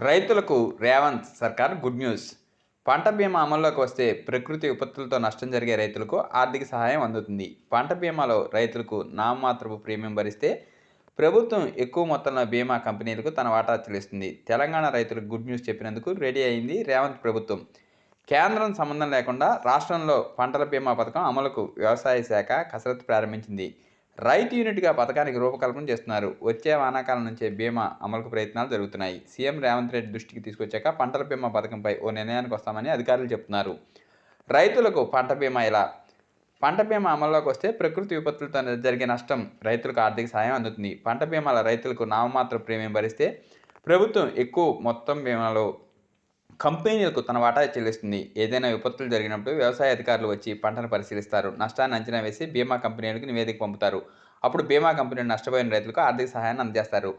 రైతులకు రేవంత్ సర్కార్ good news. పంట బీమా అమల్లోకి వస్తే ప్రకృతి విపత్తులతో నష్టం జరిగే రైతులకు ఆర్థిక సహాయం అందుతుంది. పంట బీమాలో రైతులకు నామమాత్రపు ప్రీమియం భరిస్తే ప్రభుత్వం ఎక్కువ మొత్తంలో బీమా కంపెనీలకు తన వాటా చెల్లిస్తుంది. తెలంగాణ రైతులకు గుడ్ న్యూస్ చెప్పినందుకు రెడీ అయింది రేవంత్ ప్రభుత్వం. కేంద్రం సంబంధం లేకుండా రాష్ట్రంలో పంటల బీమా పథకం అమలుకు వ్యవసాయ శాఖ కసరత్తు ప్రారంభించింది. రైతు యూనిట్గా పథకానికి రూపకల్పన చేస్తున్నారు. వచ్చే వానాకాలం నుంచే బీమా అమలుకు ప్రయత్నాలు జరుగుతున్నాయి. సీఎం రేవంత్ రెడ్డి దృష్టికి తీసుకొచ్చాక పంటల బీమా పథకంపై ఓ నిర్ణయానికి వస్తామని అధికారులు చెబుతున్నారు. రైతులకు పంట బీమా ఇలా. పంట బీమా అమల్లోకి వస్తే ప్రకృతి విపత్తులతో జరిగే నష్టం రైతులకు ఆర్థిక సాయం అందుతుంది. పంట బీమాల రైతులకు నామమాత్ర ప్రీమియం భరిస్తే ప్రభుత్వం ఎక్కువ మొత్తం బీమాలో కంపెనీలకు తన వాటా చెల్లిస్తుంది. ఏదైనా విపత్తులు జరిగినప్పుడు వ్యవసాయ అధికారులు వచ్చి పంటను పరిశీలిస్తారు. నష్టాన్ని అంచనా వేసి బీమా కంపెనీలకు నివేదిక పంపుతారు. అప్పుడు బీమా కంపెనీలు నష్టపోయిన రైతులకు ఆర్థిక సహాయాన్ని అందజేస్తారు.